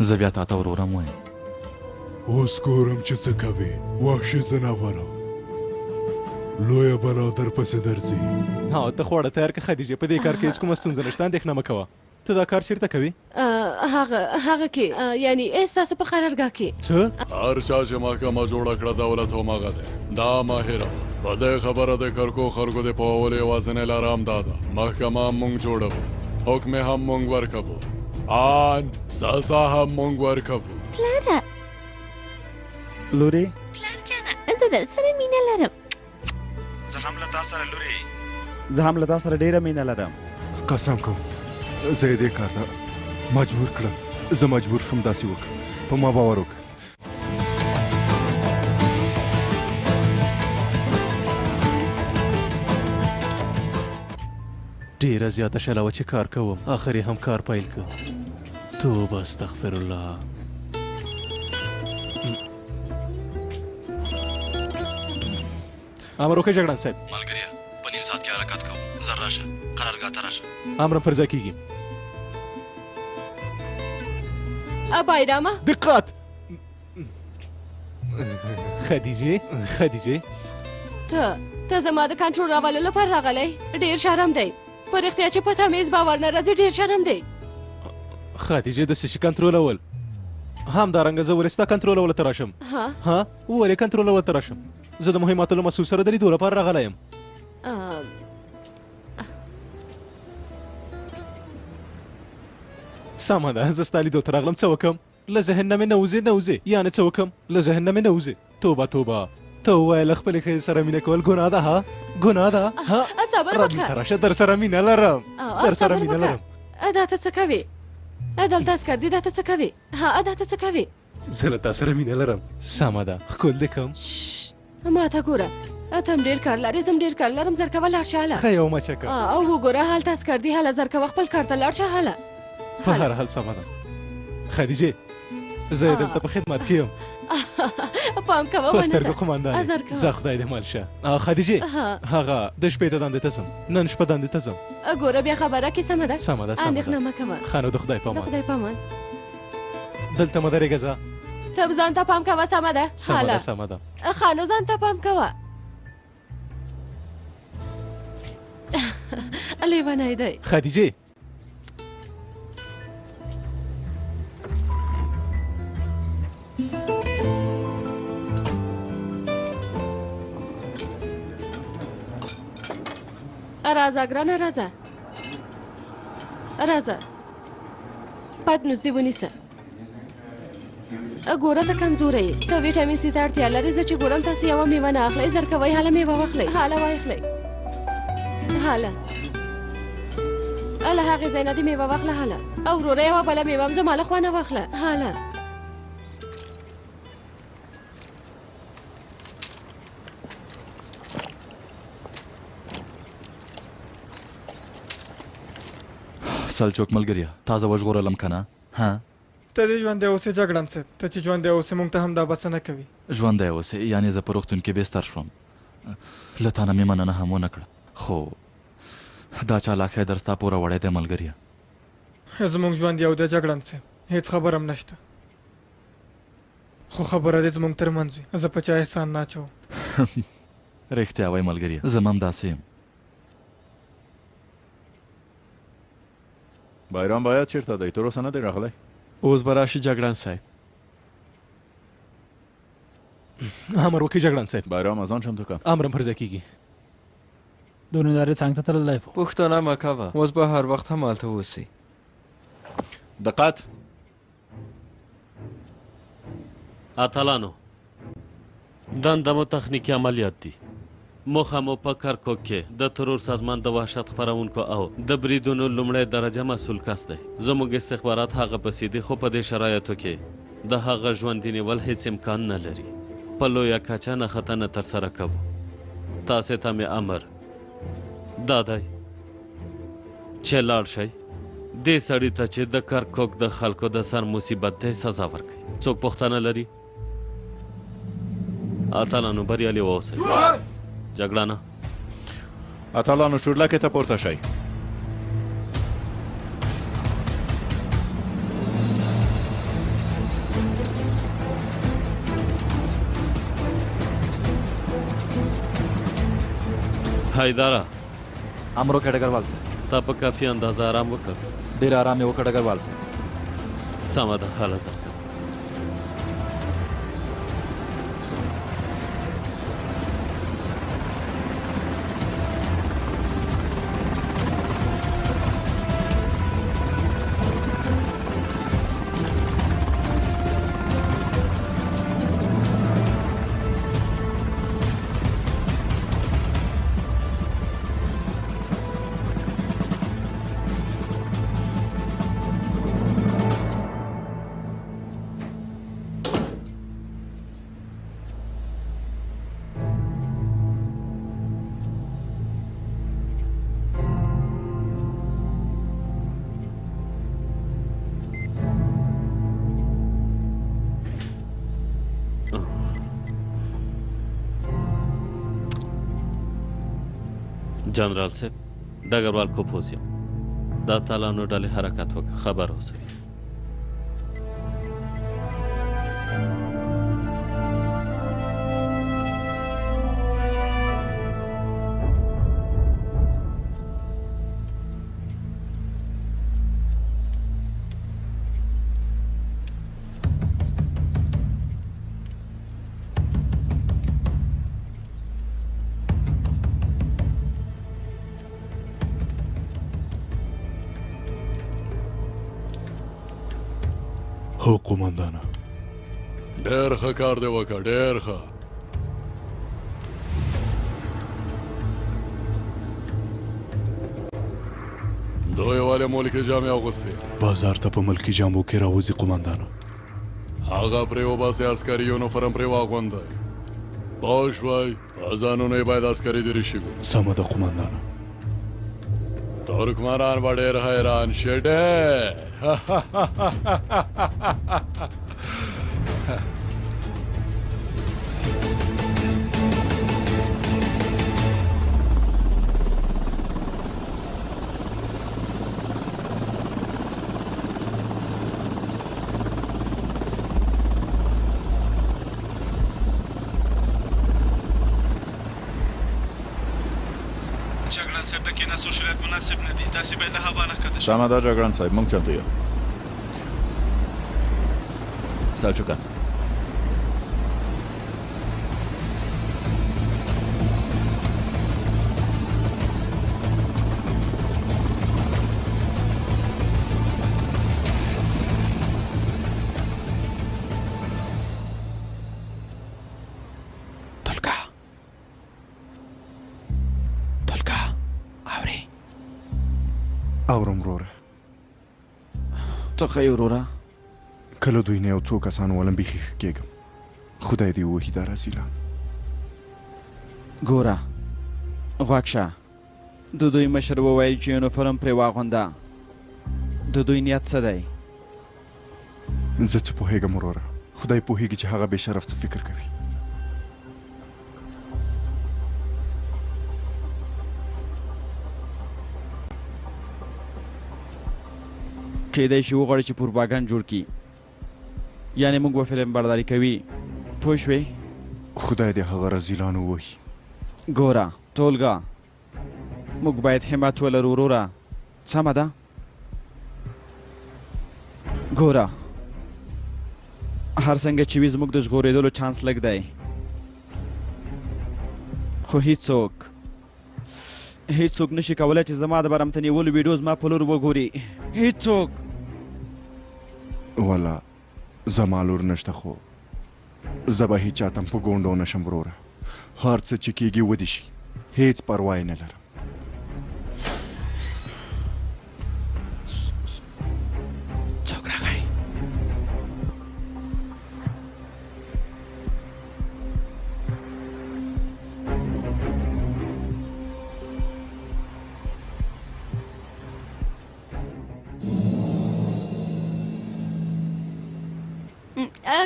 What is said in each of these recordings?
زه بیا تا ته ورورم وایم اوس ګورم چې څه کوې وحشي ځناوره لویه بلا درپسې درځي. ته خواړه تیار که خدیجې، په دې کار کې هېڅ کومه ستونزه نشته، اندېښنه مه کوه. ته دا کار چېرته کوې؟ هغه کې یعنی ستاسو په قرارګاه کې. څه؟ هر چا چې محکمه جوړه کړه دولت هماغه دی. دا ماهره په دې خبره د کرکو خلکو د پوهولو یوازینۍ لاره همدا ده. محکمه هم موږ جوړوو، حکم هم موږ ورکوو، ان سزا هم موږ ورکوو. پلاره لورې پلار جانه زه در سره مینه لرم. زه هم له تا سره لورې، زه هم له تا سره ډېره مینه لرم. قسم کوم زه یې دې کار ته مجبور کړم. زه مجبور شوم داسې وکړم. په ما باور وکړه. ډېره زیاته شله وه چې کار کوم، آخر یې هم کار پیل کړ. توبه استغفر الله. امر وکړه جګړن صاحب. ملګريه په نیم ساعت کې حرکت کوو، زر راشه قرارګاه ته راشه. امر پر ځای کېږي. بایرامه دقت. خدیجې ته زما د کنټرول راولو لپاره راغلی. ډېر شرم دی په رښتیا چې په تمیز باور نه راځي. ډېر شرم دی. خدیجې داسې شي کنټرولول همدارنګه زه ولې ستا کنټرولولو ته راشم؟ ولې کنټرولولو ته راشم؟ زه د مهماتو له مسؤل سره د لیدو لپاره راغلی یم. سمه ده، زه ستا لیدو ته راغلم. څه وکړم؟ له ذهن نه مې نه وځې. یعنې څه وکړم؟ له ذهن نه مې نه وځې. توبه ته ووایه له خپلې ښځې سره مینه کول ګناه ده. ګناه ده. صبر راځه ته راشه، در سره مینه لرم. دا ته څه کوې؟ دلته اسکر دی. دا ته څه کوې؟ دا ته څه کوې؟ زه له تا سره مینه لرم. سمه ده، ښکل دې کړم. ما ته ګوره، ته هم ډېر کار لرې، زه هم ډېر کار لرم. زر کوه لاړ شه هله. ښه یو مچکه. او وګوره هلته اسکر دی. هله زر کوه خپل کار ته لاړ شه هله. په هر حال سمه ده. خدیجې زه یې دلته په خدمت کې یم. پام کوه په سترګو قمندانې. زه خدای دې مال شه. خدیجې هغه د شپې ته دندې ته ځم. نن شپه دندې ته ځم. ګوره بیا خبره کې سمه ده. اندېښنه مه کوه. ښه نو د خدای پامان. دلته مه درېږه. ځه ته ځان ته پام کوه. سمه ده. سمه ده. ښه نو ځان ته پام کوه. لیونی دی. خدیجې راځه ګرانه راځه. پتنوس دې ونیسه. ګوره ته کمزوره یې، ته ویټامین سي ته اړتیا لرې. زه چې ګورم تاسې یوه میوه نه اخلئ. زر کوئ هله میوه واخلئ. هله واخلئ. هله هغې ځای نه دې میوه واخله. هله او وروره یوه بله میوه هم زما له خوا نه واخله. هله سلچوک ملګريه تازه وژغورلم که نه؟ ته دې ژوندی اوسې جګړن صاحب. ته چې ژوندی اوسې موږ ته هم دا بسنه کوي. ژوندی اوسې یعنې زه په روغتون کې بستر شوم. له تا نه مې مننه هم ونه کړه، خو دا چالاکی در ستا پوره وړی دی ملګریه. زموږ ژوند یو دی جګړن صاحب، هېڅ خبر هم نشته. خو خبره دې زموږ ترمنځ وي. زه په چا احسان نه اچوم. رښتیا وایي ملګریه، زه هم داسې یم. بایرام باید چیرته دی؟ تر اوسه نه دی راغلی؟ اوس به راشي جګړن صاحب. امر وکړئ جګړن صاحب. بایرام اذان چمتو که. امر هم پر ځای کېږي. د نندارې څنګ ته تللی و. پوښتنه مه کوه، اوس به هر وخت هم هلته اوسئ. دقت. اتلانو دنده مو تخنیکي عملیات دي. موخه مو په کرکوک کې د ترور سازمان د وحشت خپرونکو او د بریدونو لومړی درجه مسؤل کس دی. زموږ استخبارات هغه پسې دي، خو په دې شرایطو کې د هغه ژوندي نیول هیڅ امکان نه لري. په لویه کچه نښتنه ترسره کوو. تاسې ته مې امر دا دی چې لاړ شئ دې سړي ته چې د کرکوک د خلکو د سر مصیبت دی سزا ورکړئ. څوک پوښتنه لري؟ اتلانو بریالي واوسئ. جګړانه اتلانو چورلکې ته پورته شئ. حیدره امر وکړه ډګروال صاحب. تا په کافي اندازه آرام وکړ؟ ډېر آرام یې وکړ ډګروال صاحب. سمه ده، حاله زه جنرال صاحب ډګروال کوپوز یم. د اتلانو ډلې حرکت وکړه، خبر اوسئ. هو قومندانه. ډېر ښه کار دی وکړه، ډېر ښه. دوی ولې ملکي جامې اغوستې؟ بازار ته په ملکي جامو کې راوځي قومندانه. هغه پرې وباسئ، عسکري یونیفورم پرې واغوندئ. پوه شوئ؟ په ځانونه یې باید عسکري دریشي وي. سمه ده قومندانه. ترکمنان به ډېر حیران شي، ډېر. جګړن صاحب د کېناستو شرایط مناسب نه دي، تاسې باید له هوا نه ښکته شئ. سمه ده جګړن صاحب، موږ چمتو یو. سلچوکان اورم وروره. ته ښه یې وروره؟ کله دوی نه یو څو کسانو ولم بیخي ښه کېږم. خدای دې ووهي دا رسیلان. ګوره غوږ شه، د دوی مشر وویل چې یونیفورم پرې واغونده. د دوی نیت څه دی؟ زه څه پوهېږم وروره، خدای پوهېږي چې هغه بې شرف څه فکر کوي. کېدای شي وغواړي چې پروپاګانډ جوړ کړي، یعنې موږ به فلم برداري کوي. پوه شوې؟ خدای دې هغه رذیلان ووهي. ګوره ټولګه، موږ باید همت ولرو وروره، سمه ده؟ ګوره هر څنګه چې وي زموږ د ژغورېدلو چانس لږ دی، خو هیڅوک نشي کولی چې زما د برمته نیولو ویډیو زما په لور وګوري. هیڅوک. والا زما لور نشته، خو زه به هیچا ته په ګونډو نشم وروره. هر څه چې کېږي ودې شي، هیڅ پروا یې نه لرم. څوک راغی؟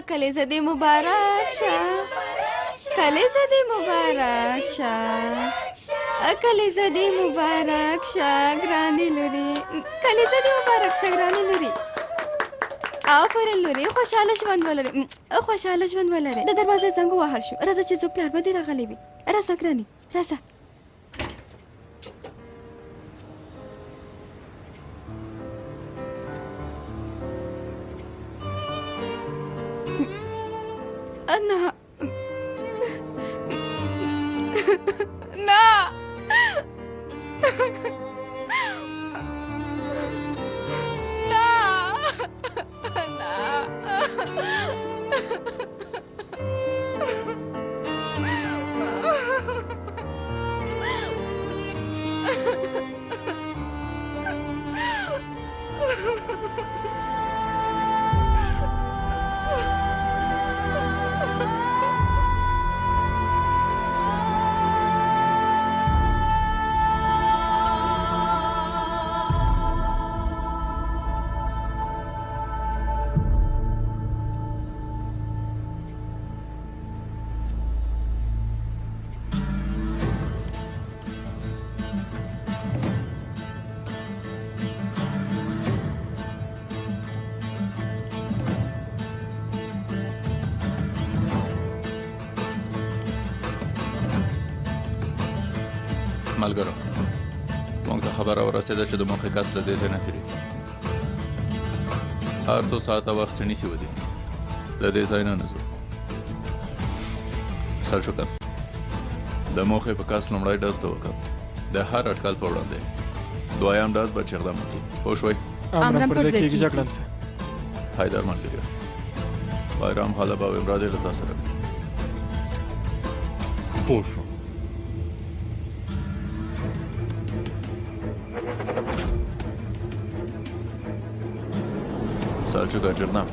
کلیزه دې مبارک شه، کلیزه دې مبارک شه، کلیزه دې مبارک شه ګرانې لورې، کلیزه دې مبارک شه ګرانې لورې. آفرین لورې، خوشحاله ژوند ولرې، خوشحاله ژوند ولرې. د دروازې زنګ ووهل شو، راځه چې زه پلار به دې راغلی وي. راځه ګرانې، راځه. نه نه ملګرو موږ ته خبره ورسېده چې د موخې کس له دې ځای نه تېرېږي هر څو ساعته وخت چې نیسي ودې نیسي له دې ځای نه نه ځو سلچوکر د موخې په کس لومړی ډز ته وکړ د هر اټکل په وړاندې دویم ډز به چغده ماتي پوه شوئ امرم پر ځای کېږي جګړن صاحب حیدر ملګریا بایرام حالب او امراد یې له تا سره دي پوه شوم سلچوکر جرنا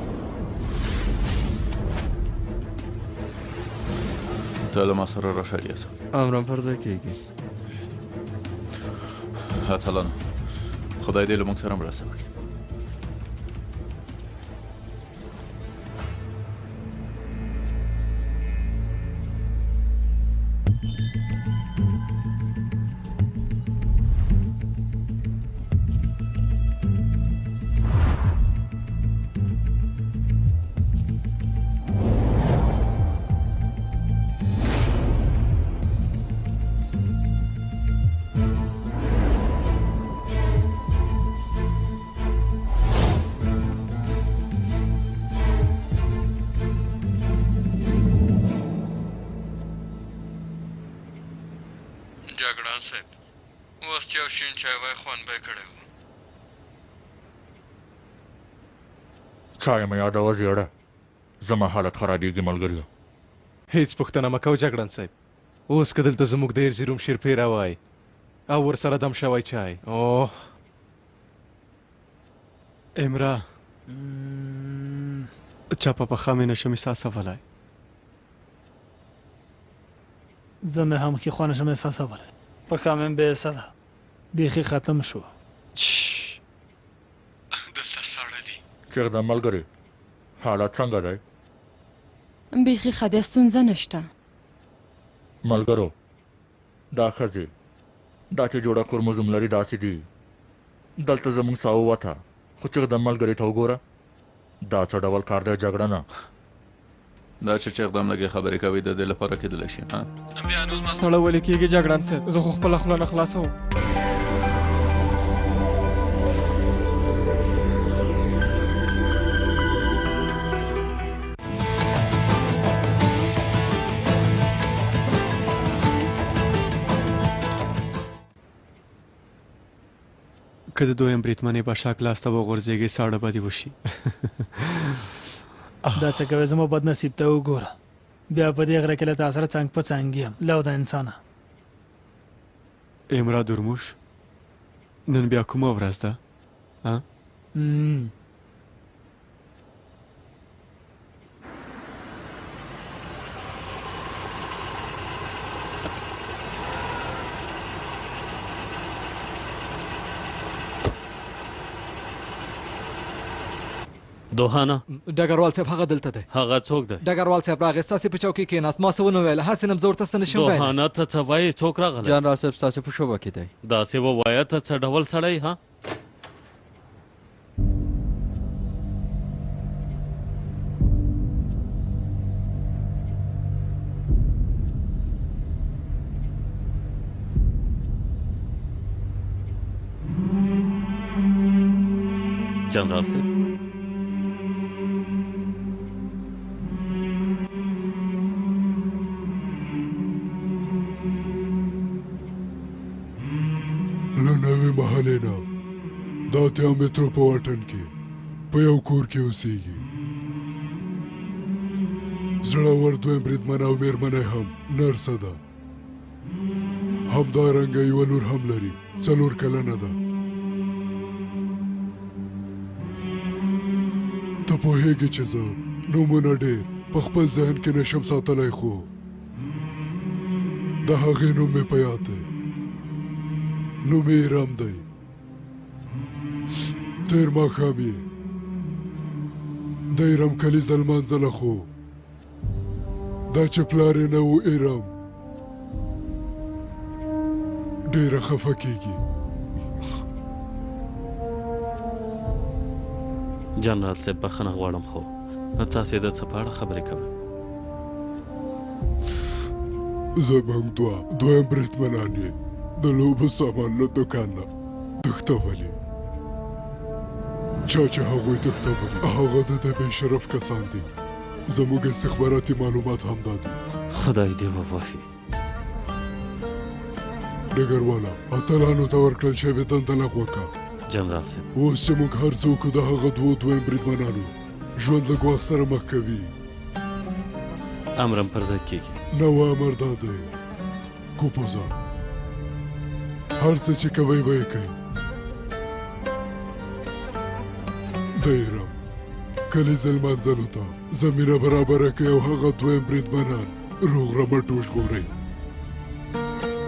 ته له ما سره راشه یاسه امرم پر ځای کېږي اتلان خدای دې له موږ سره مرسته وکړي جګړن صاحب اوس یو شین چای وای خوند به کړی و چای مې یادوه زیړه زما حالت خرابېږي ملګریو هیڅ پوښتنه مه کوه جګړن صاحب اوس که دلته زموږ د ارزي روم شیرپیره وای او ورسره دم شوی چای اوه امرا چا په پخه مې نشم احساسولی زه مې هم ښې خوا نشم احساسولی پښه مې بېسه ده بیخي ختم شو دلته ساړه دي چېرته ملګري حالت څنګه دی بیخي ښه دی ستونزه نشته ملګرو دا ښځې دا چې جوړه کورمزم لري داسې دي دلته زموږ ساه ووته خو چېرته ملګري ته وګوره دا څه ډول کار دی جګړه نه دا چې چغدم لګې خبرې کوي د دې لپاره کېدلی شي بیا نو زما سړی ولې کېږي جګړن صاحب زه خو خپله خوله نه خلاصوم که د دویم بریتمنې باشاک لاس ته وغورځېږي ساړه به دې وشي دا څه کوې زما بد نصیب ته وګوره بیا په دې غره کې له تا سره څنګ په څنګ یم لو د انسانه امرا درموش نن بیا کومه ورځ ده دوهانه ډګروال صاحب هغه دلته دی هغه څوک دی ډګروال صاحب راغی ستاسې په چوکۍ کېناست ما څه ونه ویل هسې نم زه ورته څه نشم ویلی دوهانه ته څه وایې څوک راغلی جنرال صاحب ستاسې په شوبه کې دی داسې ووایه ته څه ډول سړی ها جنرال صاحب اتیا مترو په واټن کې په یو کور کې اوسېږي. زړور دویم بریدمن او مېرمنه هم نرسه ده. همدارنګه یوه لور هم لري، 4 کلنه ده. ته پوهېږې چې زه نومونه ډېر په خپل ذهن کې نشم ساتلی، خو د هغې نوم مې په یاد دی. نوم یې ایرام دی. تېر ماښام یې د ایرام کلیزه لمانځله، خو دا چې پلار یې نه و ایرام ډېره خفه کېږي. جنرال صاحب بخښنه غواړم، خو تاسې د څه په اړه خبرې کوئ؟ زموږ دویم بریدمنان یې د لوبو سامانونو دوکان نه تښتولي. چا چې هغوی تښتولي هغه د ده بې شرف کسان دي. زموږ استخباراتي معلومات هم دا دي. خدای دې وبخښي. ډګرواله، اتلانو ته ورکړل شوې دنده لغوه کړه. جنرال صاحب، اوس چې موږ هر څه وکړو د هغه دویم بریدمنانو ژوند له ګواښ سره مخ کوي. امرم پر ځای کېږي. نوی امر دا دی، کوپوزا، هر څه چې کوئ به یې کوئ. د ایرام کلیزه لمانځلو ته زمینه برابره کړئ او هغه دویم بریدمنان روغ رمټ وژغورئ.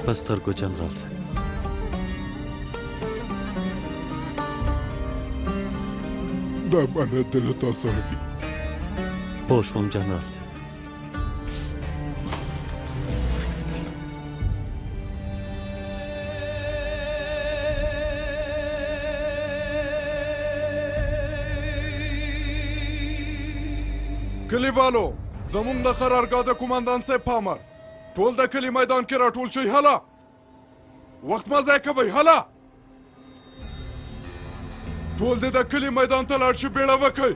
په سترګو جنرال صاحب. دا امانت دی له تا سره وي. پوه شوم جنرال صاحب. کلیوالو، زموږ د قرارګاه د قومندان صاحب په امر ټول د کلي میدان کې راټول شئ. هله وخت مه ضایع کوئ. هله ټول دې د کلي میدان ته لاړ شي. بیړه وکئ.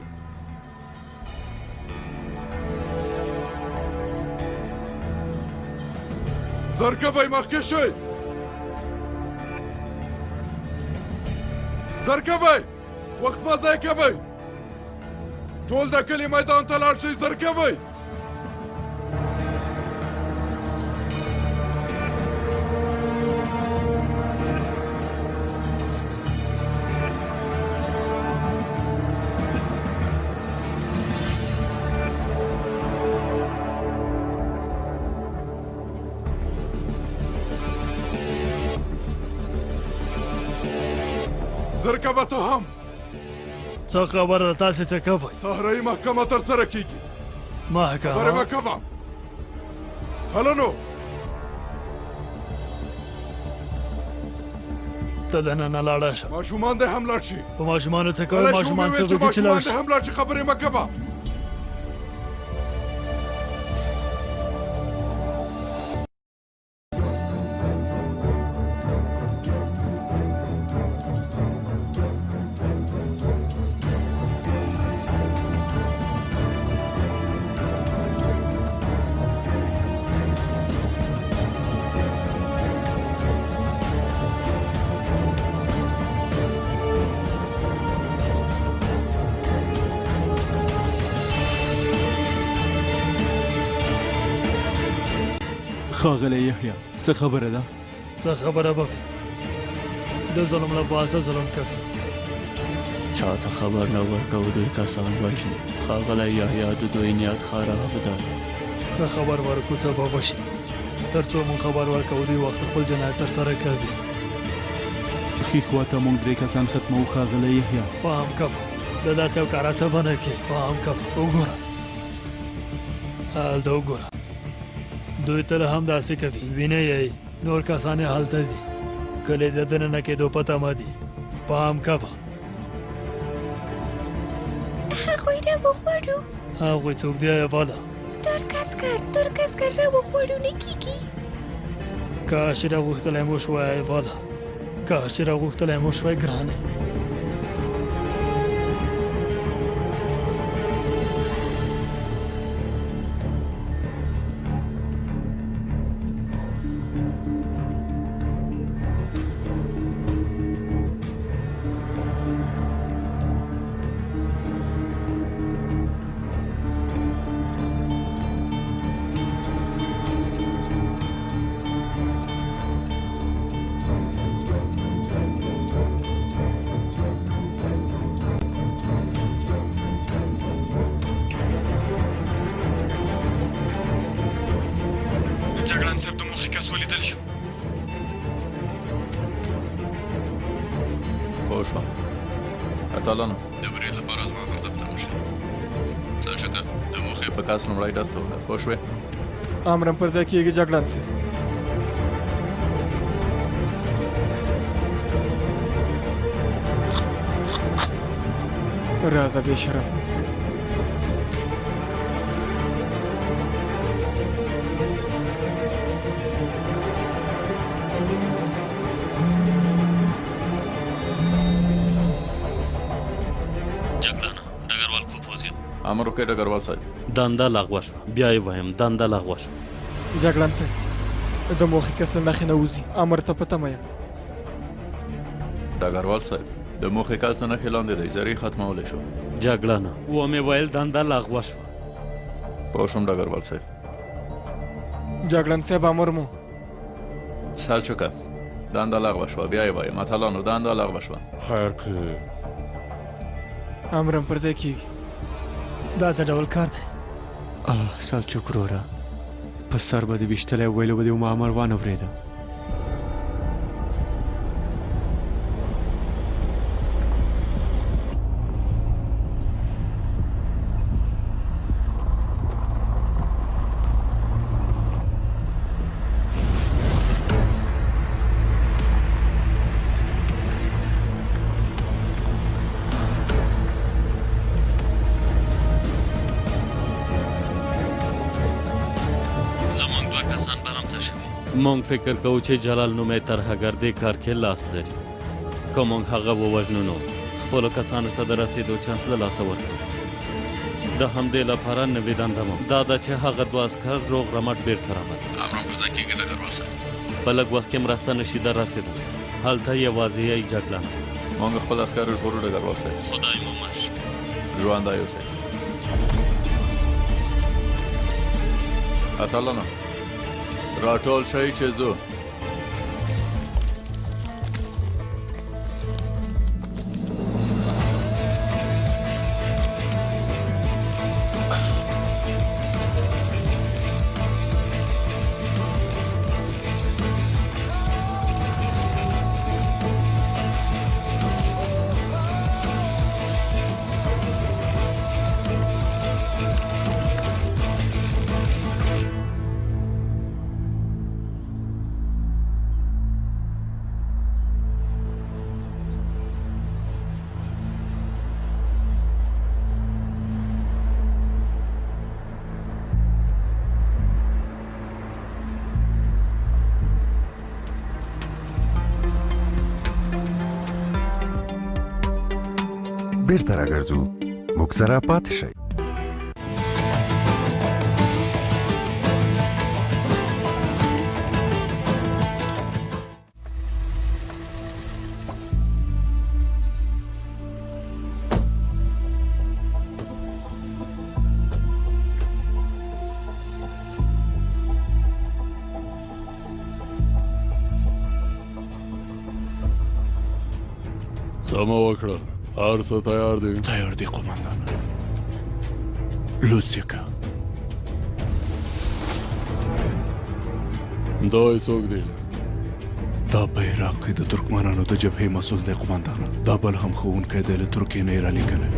زر کوئ، مخکې شئ. زر کوئ، وخت مه ضایع کوئ. ټول د کلي میدان ته لاړ شئ. زر کوئ. زر کوه ته هم. څه خبره ده تاسې څه کوئ؟ صحرایي محکمه ترسره کېږي. محکمه؟ خبرې مه کوه. هله نو ته دننه لاړه شه. ماشومان دې هم لاړ شي. په ماشومانو څه کوئ؟ ماشومان څه وکړي چې لاړ شي؟ ماشومان دې هم لاړ شي. خبرې مه کوه. ښاغلی یحیی، څه خبره ده؟ څه خبره به د ظلم لپاسه ظلم کوي. چاته خبر نه ورکوو دوی کسان وژني. ښاغلی یحیی، د دوی نیت خراب ده. که خبر ورکړو څه به وشي. تر څو موږ خبر ورکوو دوی وخت خپل جنایت ترسره کوي. ښي خواته موږ 3 کسان ختموو. ښاغلی یحیی، پام کوه د داسې یو کاره څه به نه کړې. پام کوه. وګوره هلته وګوره، دوی تل هم داسې کوي. وینئ یې نور کسان یې هلته دي. کلی د دننه کېدو په تمه دي. پام کوه. هغوی را وغواړو. هغوی څوک دی والا؟ ترک اسکر را وغواړو نه کېږي. کاش چې راغوښتلی مو شوی والا، کاش چې راغوښتلی مو شوی ګرانې. اتلانو د برید لپاره زما مطلب ته مشه سلچکه د موخې په کاس لومړی ډز ته وکړه پوه شوې امرم پر ځای کېږي جګړن صاحب راځه بې شرف امر وکړه ډګروال صاحب دنده لغوه شوه بیا یې وایم دنده لغوه شوه جګړن صاحب د موخې کس نښې نه وځي امر ته په تمه یم ډګروال صاحب د موخې کس نښې لاندې دی زری ختمولی شو جګړنه ومې ویل دنده لغوه شوه پوه شوم ډګروال صاحب جګړن صاحب امر مو سلچکه دنده لغوه شوه بیا یې وایم اتلانو دنده لغوه شوه خیر که امرم پر ځای کېږي دا څه ډول کار دی سلچوک وروره په سر به دې ویشتلی ویلو به دې ما امر وانه ورېده مونږ فکر کوو چې جلال نومی ترهګر دې کار کې لاس لري که مونږ هغه ووژنو نو خپلو کسانو ته د رسېدو چانس له لاسه ورکړو د همدې لپاره نوې دنده مو دا ده چې هغه دوه عسکر روغ رمټ بېرته رابلل امرم پر ځای کېږي ډګروال صاحب په لږ وخت کې مرسته نشي در رسېدلی هلته یوازې یې جګړن مونږ خپل عسکر ژغورو ډګروال صاحب خدای مو مل شي ژوندی اوسئ اتلانو راټول شئ چې ځو بیرته راګرځو موږ سره پاتې شئ سمه وکړه هر څه تیار دی تیار دی قومندان لوڅیکا دا څوک دی دا بیرغ د ترکمنانو د جبهې مسؤل دی قومندان دا بل هم ښوونکی دی له ترکیې نه یې رالیږلی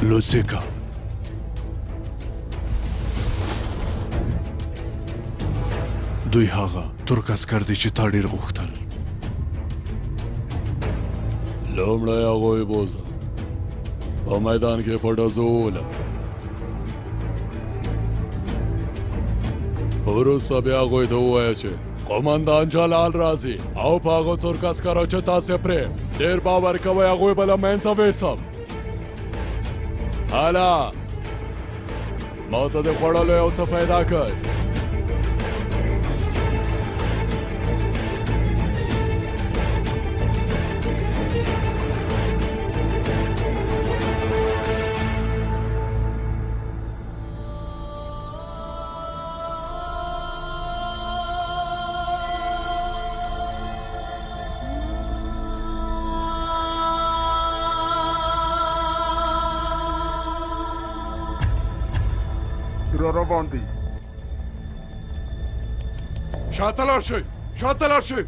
لوڅیکا دوی هغه ترک عسکر دی چې تا ډېر غوښتل لومړی هغوی بوځه په میدان کې په ډزو ووله وروسته بیا هغوی ته ووایه چې قومندان جلال راځي او په هغو ترک عسکرو چې تاسې پرې ډېر باور کوئ هغوی به له منځه ویسم هله ما ته د خوړلو یو څه پیدا کړ روان دي شاته لاړ شئ شاته لاړ شئ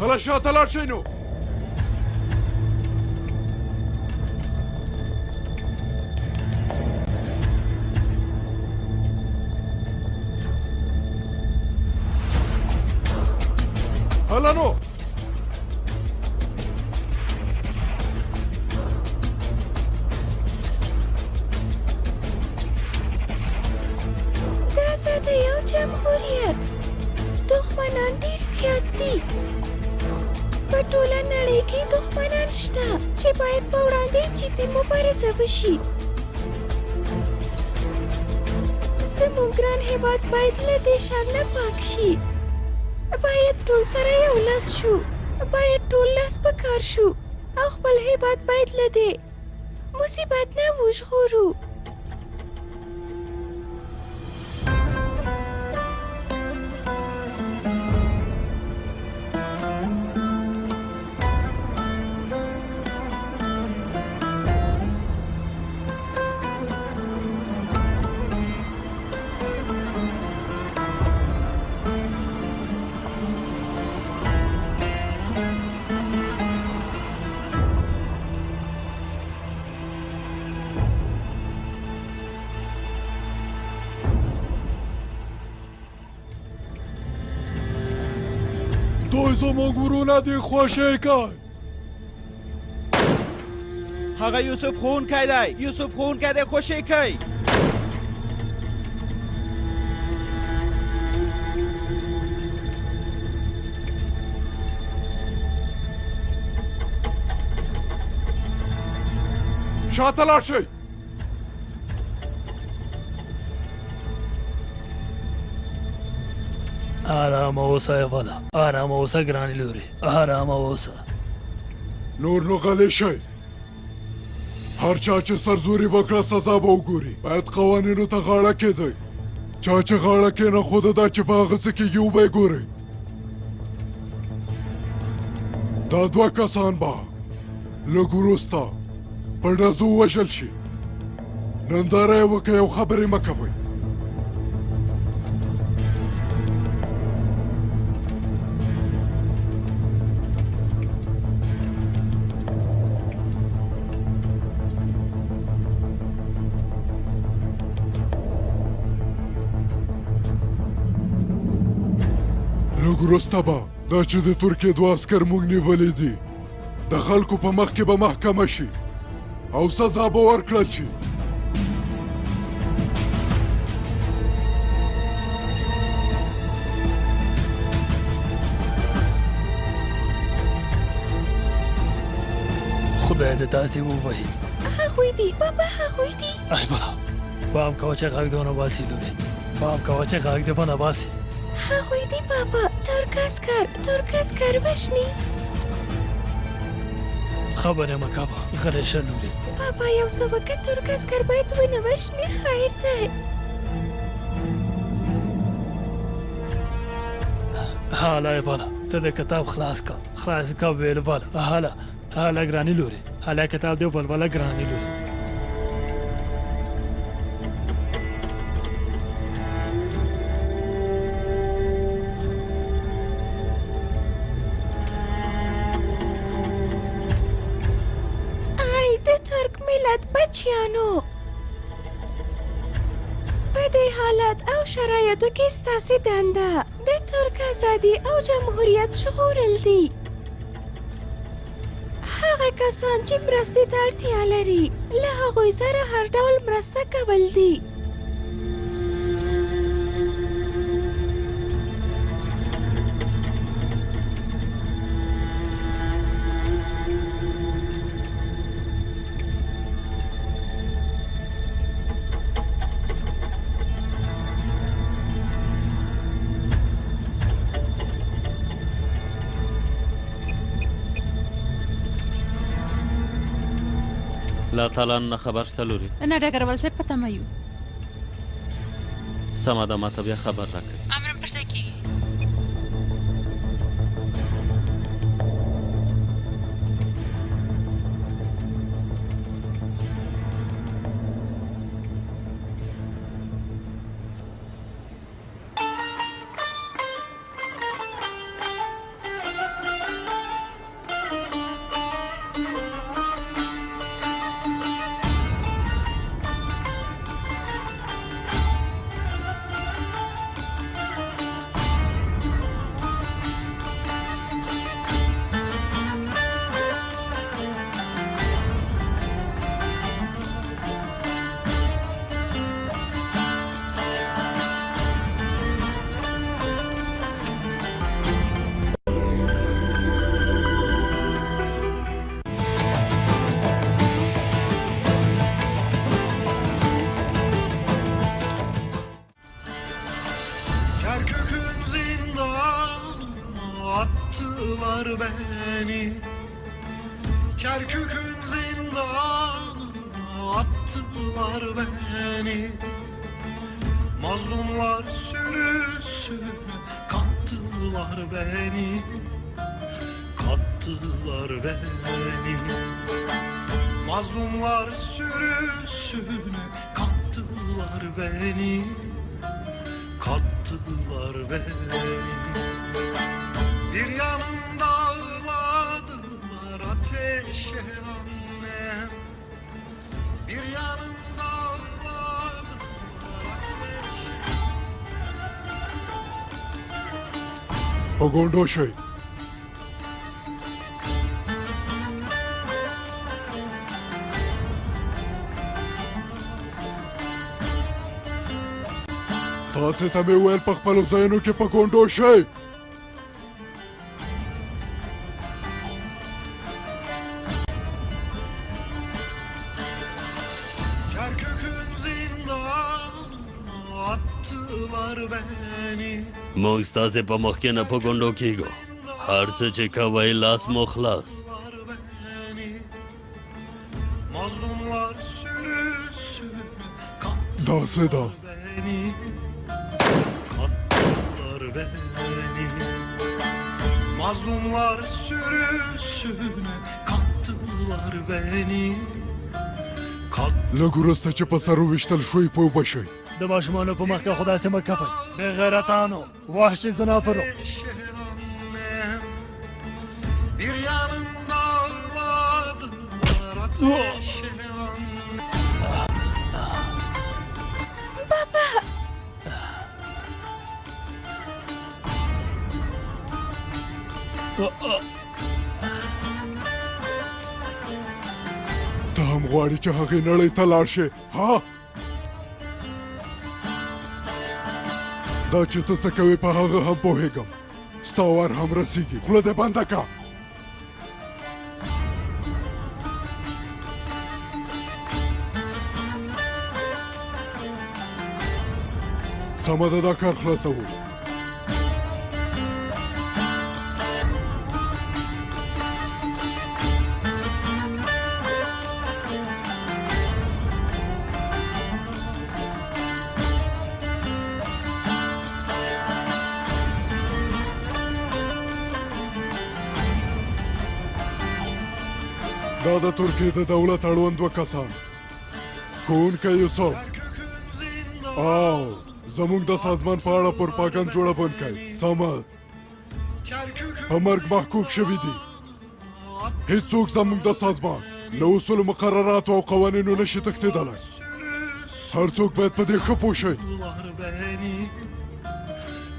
هله شاته لاړ شئ نو هله نو د یو جمهوریت دښمنان ډېر زیات دي. په ټوله نړۍ کې دښمنان شته چې باید په وړاندې جدي مبارزه وشي. زموږ ګران هېواد باید له دې شر نه پاک شي. باید ټول سره یو لاس شو. باید ټول لاس په کار شو او خپل هېواد باید له دې مصیبت نه وژغورو. دوی زموږ ورونه دي خوشې کوي. هغه یوسف ښوونکی دی. یوسف ښوونکی دی خوشې کوي. شاته لاړ شئ. آرام اوسه ایواله. آرام اوسه ګرانې لورې. آرام اوسه. نور نو غلی شئ. هر چا چې سرزوري وکړه سزا به وګوري. باید قوانینو ته غاړه کېږدئ. چا چې غاړه کېنښوده ده چې په هغه څه کېږي وبه یې ګورئ. دا دوه کسان به لږ وروسته په ډزو ووژل شي. ننداره یې وکړئ او خبرې مه کوئ. لږ وروسته به دا چې د ترکیې دوه عسکر موږ نیولي دي د خلکو په مخ کې به محکمه شي او سزا به ورکړل شي. خدای دې تاسې ووهي. هغوی دي بابا، هغوی دي. ای بلا پام کوه چې غږ دې ونه باسي لورې. پام کوه چې غږ دې ونه باسي. هغوی دي بابا. ترک عسکر وشني. خبرې مه کوه. غلی شه لورې. بابا یو څه وکړه. ترک عسکر باید ونه وشني. خیر دی. هله ای بلا ته د کتاب خلاص کا ویل بلا. هله ګرانې لورې. هله کتاب دې وبلبله ګرانې لورې. بچیانو په دې حالت او شرایطو کې ستاسې دنده د ترک ازادي او جمهوریت ژغورل دي. هغه کسان چې مرستې ته اړتیا لري له هغوی سره هر ډول مرسته کول دي. لا اتلان نه خبر شته لورې؟ نه ډګروال صاحب په تمه یو. سمه ده ماته بیا خبر راکړئ. امر پر ځای کېږي. beni. Kerkük'ün zindanına attılar beni. Mazlumlar sürüsüne kattılar beni. Kattılar beni. Mazlumlar sürüsüne kattılar beni. Kattılar beni. Bir yanımda ağladılar ateşe annem. Bir yanımda ağladılar ateşe. Pogondoshay. تاسې ته مې وویل په خپلو ځایونو کې په ګونډو شئ. Kerkük'ün zindanına attılar beni. موږ ستاسې په مخ کې نه په ګونډو کېږو. هر څه چې کوئ لاس مو خلاص. Mazlumlar sürüsüne داسې ده. beni. Kattılar beni. Mazlumlar sürüsüne kattılar beni. لږ وروسته چې په سر وویشتل شوي پوه به شئ. د ماشومانو په مخ کې خو داسې مه کوئ بې غیرتانو وحشي زنافرو. Bir yanımda ağladılar ateşe annem. Baba! ته هم غواړې چې هغې نړۍ ته لاړ شې ها دا چې ته څه کوې په هغه هم پوهېږم ستا وار هم رسېږي خوله دې بنده کړه سمه ده دا کار خلاصوو دا د ترکیې د دولت اړوند دوه کسان ښوونکی یوسف او زموږ د سازمان په اړه پروپاګند جوړونکی صمد په مرګ محکوم شوي دي هیڅوک زموږ د سازمان له اصولو مقرراتو او قوانینو نشي تښتېدلی هر څوک باید په دې ښه پوه شي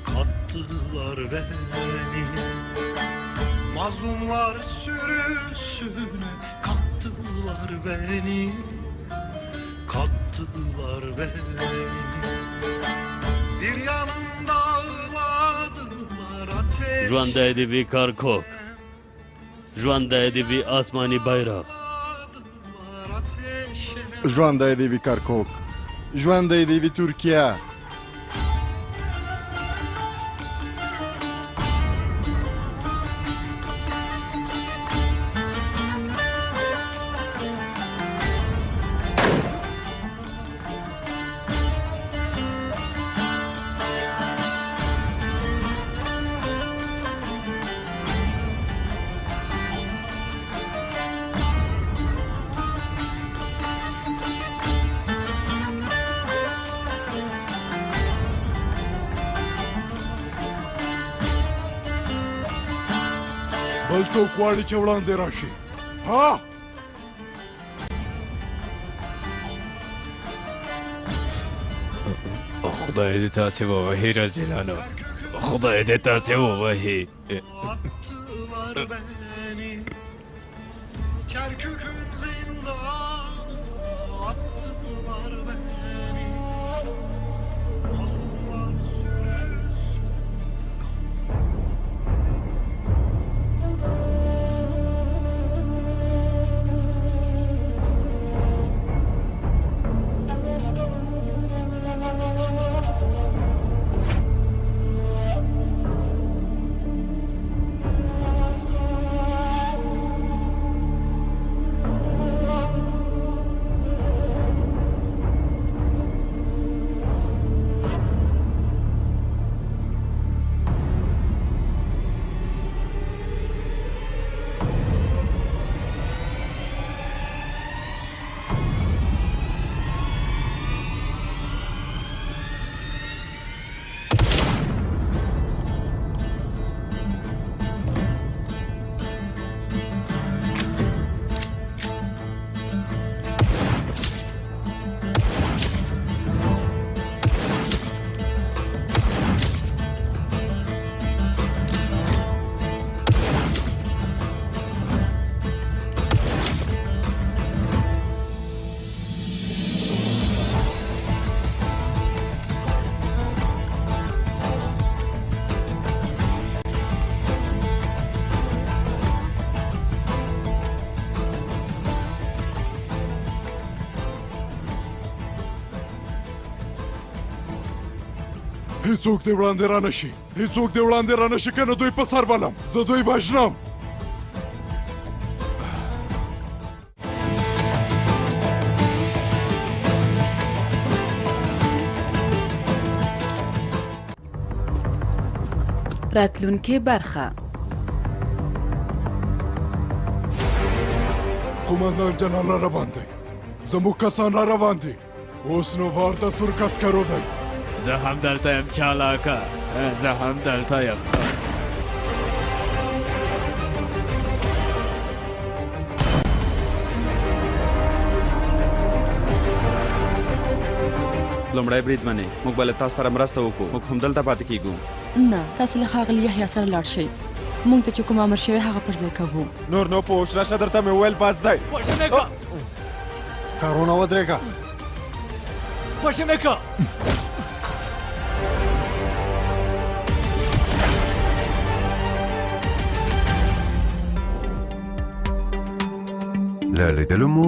Kattılar beni. Mazlumlar sürüsüne kattılar beni. Kattılar beni. Bir yanımda ağladılar ateş. ژوندی دې وي کارکوک ژوندی دې وي آسماني بیرغ ژوندی دې وي کرکوک ژوندی دې وي ترکیه بل څوک غواړي چې وړاندې راشي ها خدای دې تاسې ووهي رزیلانو خدای دې تاسې ووهي Attılar beni. Kerkük'ün zindanına attılar beni. Mazlumlar sürüsüne هیڅوک دې وړاندې را نشي هیڅوک دې وړاندې را نشي که نه دوی په سر بلم زه دوی وژنم راتلونکې برخه قومندان جنرال را روان دی زموږ کسان را روان دي اوس نو وار د ترک عسکرو دی زه هم دلته یم چالاکه زه هم دلته یم لومړی بریدمنې موږ به له تاسو سره مرسته وکړو موږ همدلته پاتې کیږو نه تاسو له ښاغلي یحیی سره لاړ شئ موږ ته چې کوم امر شوی هغه پر ځای کوو نور نو پوه راشه درته مې وویل بس دی وژنې که کارونه ودرېږه وژنې که له لیدلو مو